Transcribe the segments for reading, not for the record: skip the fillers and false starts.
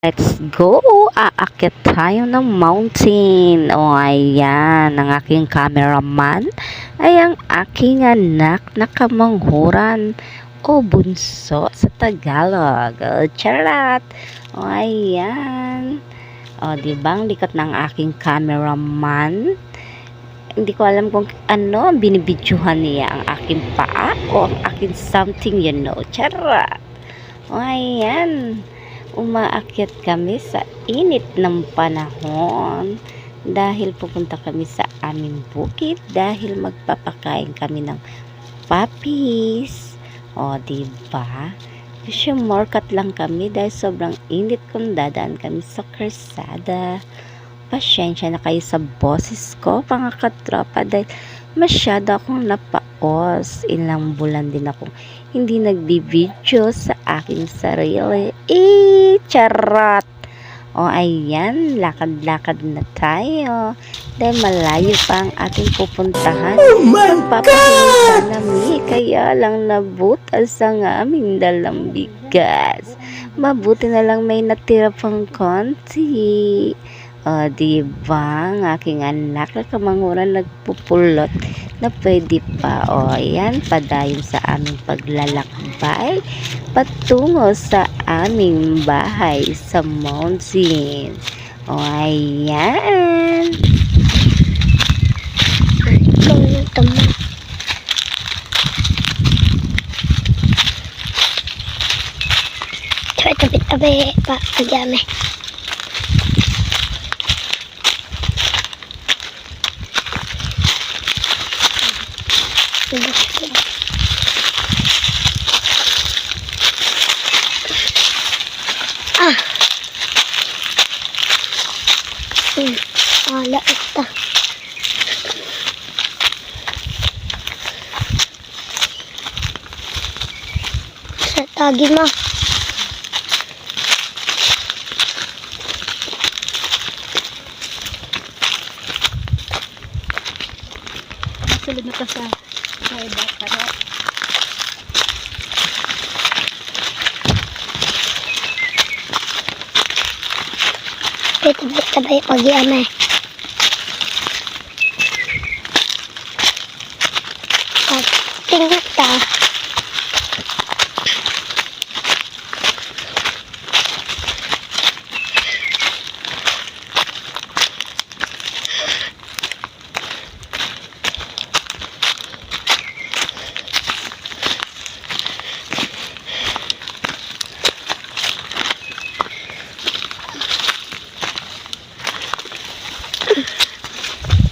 Let's go! Aakyat tayo ng mountain. O, ayan, ang aking cameraman ay ang aking anak na kamanghuran o bunso sa Tagalog. O, charat! O, ayan. O, diba ang likot ng aking cameraman? Hindi ko alam kung ano ang binibidyohan niya, ang aking paa o ang aking something, charat! O, ayan. Umaakyat kami sa init ng panahon dahil pupunta kami sa aming bukid dahil magpapakain kami ng puppies. O, diba? Shortcut lang kami dahil sobrang init kung dadaan kami sa kalsada. Pasyensya na kayo sa boses ko, mga katropa, dahil masyado akong napaos. Ilang bulan din akong hindi nagbibideo sa aking sarili. Charot! O, ayan, lakad-lakad na tayo. Dahil malayo pa ang ating pupuntahan. Oh my God! Nami, kaya lang nabutas ang aming dalang bigas. Mabuti na lang may natira pang konti. O, diba, ang aking anak na kamanghuran nagpupulot na pwede pa. O, ayan, padayon sa aming paglalakbay patungo sa aming bahay sa mountain. O, ayan. Tabi-tabi pa agame. Ala ita. Sa tagi mo. Masulod na ka sa para Tabi-tabi agame. Tingnan ta.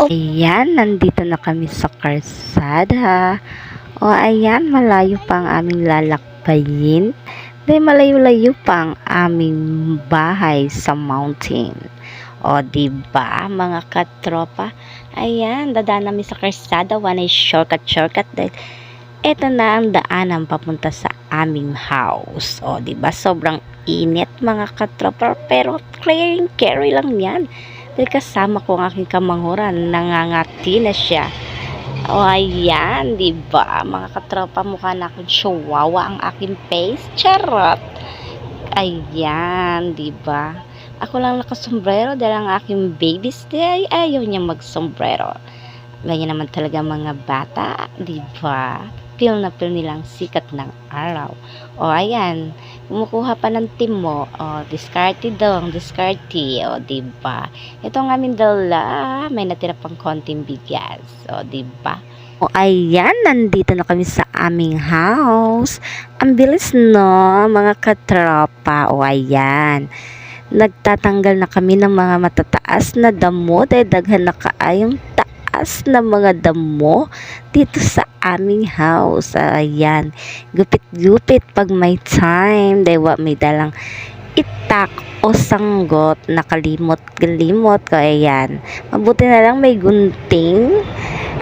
Ayan, nandito na kami sa kalsada. O, ayan, malayo pa ang aming lalakbayin. Dahil malayo-layo pa ang aming bahay sa mountain. O, diba, mga katropa? Ayan, dadaan namin sa kalsada. One is shortcut. Dahil eto na ang daanan papunta sa aming house. O, diba, sobrang init, mga katropa. Pero carry lang yan. Dahil kasama ko ang aking kamanghuran, nangangati na siya. O, ayan, diba? Mga katropa, mukha na akong chihuahua ang aking face. Charot! Ayan, diba? Ako lang nakasombrero dahil ang aking babies ay ayaw niya magsombrero. Ganyan naman talaga mga bata, diba? Feel na feel nilang sikat ng araw. O, ayan, kumukuha pa ng team mo. O, discarte dong, discarte. O, diba? Ito ang aming dala. May natira pang konting bigas. O, diba? O, ayan, nandito na kami sa aming house. Ang bilis, no, mga katropa. O, ayan. Nagtatanggal na kami ng mga matataas na damo dahil daghan na kaayong taas na mga damo dito sa aming house. Ayan, gupit-gupit pag may time dahil may dalang itak o sanggot na kalimot ko. Ayan, mabuti na lang may gunting.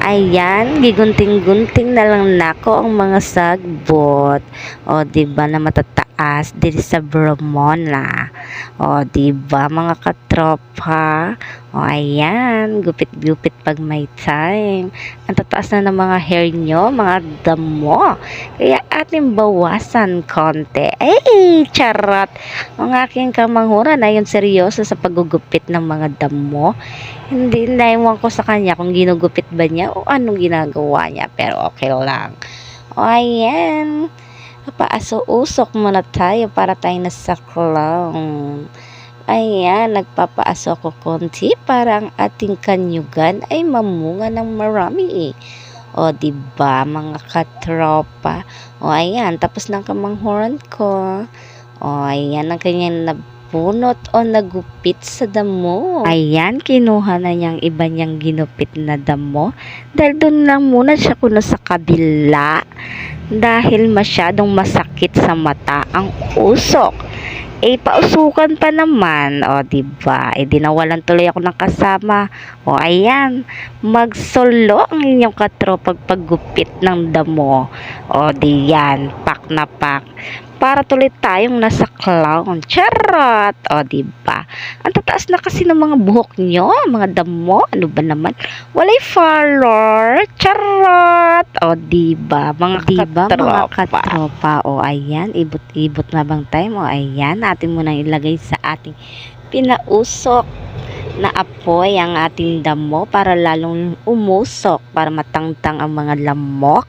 Ayan, gigunting-gunting na lang nako ang mga sagbot. O, diba, na matataas taas dito sa Bromona. O, diba mga katropa? O, ayan, gupit-gupit pag may time. Ang tataas na ng mga hair nyo, mga damo. Kaya ating bawasan konti. Ay, charot! Ang aking kamanghuran ay yung seryoso sa paggugupit ng mga damo. Hindi, naiwan ko sa kanya kung ginugupit ba niya o anong ginagawa niya. Pero okay lang. O, ayan. Papaaso-usok muna tayo para tayo nasa clown. Ayan, nagpapaaso ko konti para ang ating kanyugan ay mamunga ng marami. O, diba mga katropa? O, ayan, tapos ng kamanghuran ko. O, ayan, ang kanyang nabunot o nagupit sa damo. Ayan, kinuha na niyang iba niyang ginupit na damo. Dahil doon lang muna siya kuno sa kabila. Dahil masyadong masakit sa mata ang usok. Pausukan pa naman. O, diba? Di nawalan tuloy ako ng kasama. O, ayan. Magsolo ang inyong katropag paggupit ng damo. O, diyan. Pak na pak. Para tuloy tayong nasa clown. Charot! O, diba? Ang tataas na kasi ng mga buhok nyo, mga damo. Ano ba naman? Walay follower. Charot! O, diba? Mga katropa. O, ayan. Ibot-ibot na bang time? O, ayan. Atin mo nang ilagay sa ating pinausok na apoy ang ating damo para lalong umusok, para matangtang ang mga lamok.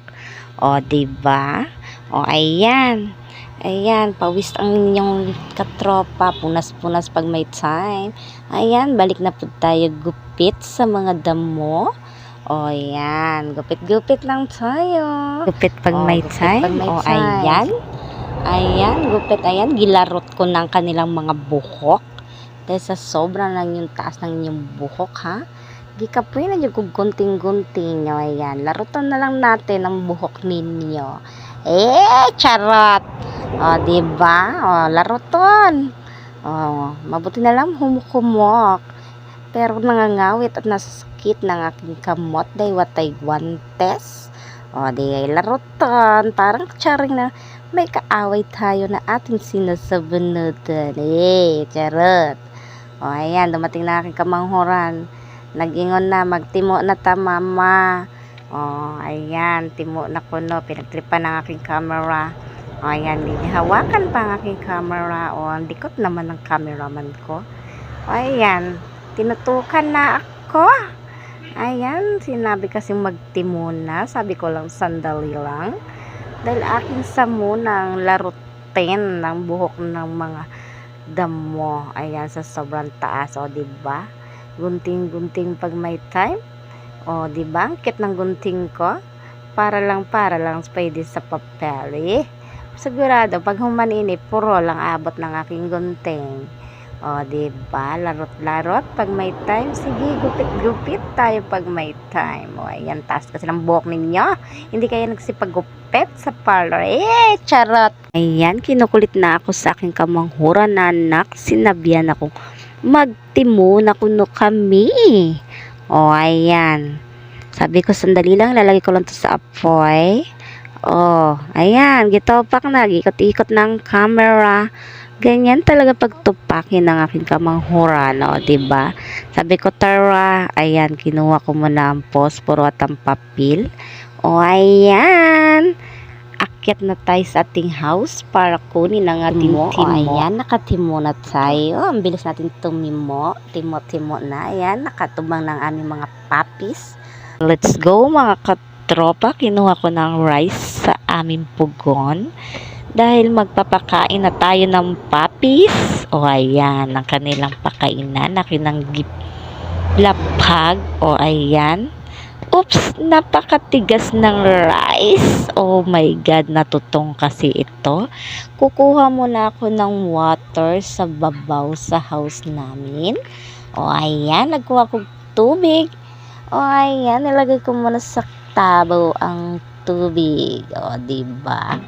O, diba? O, ayan. Ayan, pawis ang inyong katropa. Punas-punas pag may time. Ayan, balik na po tayo gupit sa mga damo. O, ayan. Gupit-gupit lang tayo. Gupit pag may time. O, ayan. Ayan, gupit. Ayan, gilarot ko ng kanilang mga buhok. Dahil sa sobrang lang yung taas ng inyong buhok, ha? Gikapoy na yung gunting-gunting nyo. Ayan, larutan na lang natin ang buhok ninyo. Charot! O, diba? O, laruton. O, mabuti na lang humukumok. Pero nangangawit at nasasakit ng aking kamot dahil watay guantes. O, di laruton. Parang charing na may kaaway tayo na ating sinasabunutan. Charot. O, ayan, dumating na aking kamanghuran. Nag-ingon na, magtimo na ta, mama. O, ayan, timo na ko, no. Pinagtripan ng aking camera. O, ayan, hawakan pa ang aking camera. O, ang dikot naman ng cameraman ko. O, ayan, tinutukan na ako. Ayan, sinabi kasi magtimo na. Sabi ko lang, sandali lang. Dahil aking samunang larutin ng buhok ng mga damo. Ayan, sa sobrang taas. O, diba? Gunting-gunting pag may time. O, diba? Ang kit ng gunting ko. Para lang pwede sa papel. Sigurado, pag humanini, puro lang abot ng aking gunting. O, diba? Larot-larot pag may time. Sige, gupit-gupit tayo pag may time. O, ayan, taas kasi ng buhok ninyo. Hindi kayo nagsipagupit sa parlor. Charot! Ayan, kinukulit na ako sa aking kamanghuran na anak. Sinabihan ako, magtimo na kuno kami. O, ayan. Sabi ko, sandali lang, lalagay ko lang to sa apoy. Oh, ayan, gitopak na, ikot-ikot ng camera. Ganyan talaga pagtupakin ng aking kamanghuran, no, diba? Sabi ko, tara, ayan, kinuha ko muna ang posporo at ang papel. O, ayan, akyat na tayo sa ating house para kunin ang ating timo. O, ayan, nakatimo na tayo. Ang bilis natin tumimo. Timo-timo na. Ayan, nakatubang ng aming mga papis. Let's go, mga katropa. Kinuha ko ng rice sa aming pugon. Dahil magpapakain na tayo ng papis. O, ayan, ang kanilang pakainan. Nakinang lapag. O, ayan. Oops, napakatigas ng rice. Oh my God, natutong kasi ito. Kukuha muna ako ng water sa babaw sa house namin. O, ayan, nagkuha ko tubig. O, ayan, nilagay ko muna sa tabo ang tubig. O, diba?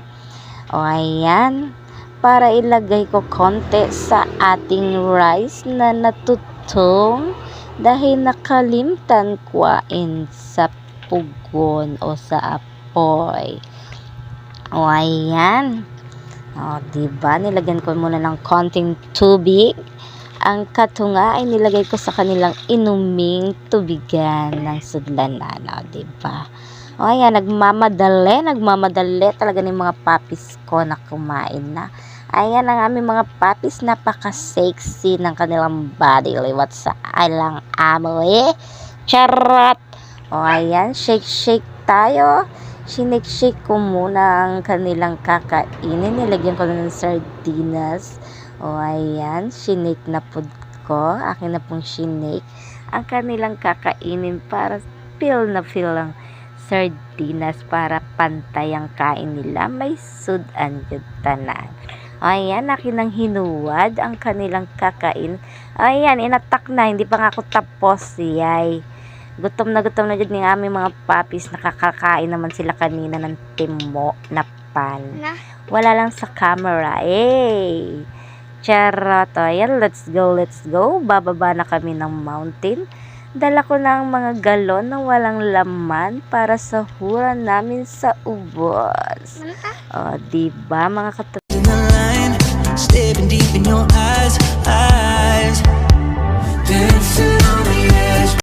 O, ayan, para ilagay ko konti sa ating rice na natutong. Dahil nakalimtan kuwain sa pugon o sa apoy. O, ayan. O, diba? Nilagyan ko muna ng konting tubig. Ang katunga ay nilagay ko sa kanilang inuming tubigan ng sudlanan. O, diba? O, ayan, nagmamadali talaga ng mga papis ko na kumain na. Ayan ang aming mga papis, napaka-sexy ng kanilang body. Liwat sa alang amoy. Charot! O, ayan, shake tayo. Shake ko muna ang kanilang kakainin. Nilagyan ko ng sardinas. O, ayan, sinake na po ko. Akin na pong sinake ang kanilang kakainin para feel ang sardinas para pantay ang kain nila. May sudan yun tanan. Ayan, akin ang hinuwad ang kanilang kakain. Ayan, inatak na. Hindi pa nga ako tapos. Yay. Gutom na dyan ng aming mga papis. Nakakakain naman sila kanina ng timo na pan. Wala lang sa camera. Eh. Charot. Ayan, let's go. Bababa na kami ng mountain. Dala ko na ang mga galon na walang laman para sa hura namin sa ubos. O, diba mga Staring deep in your eyes,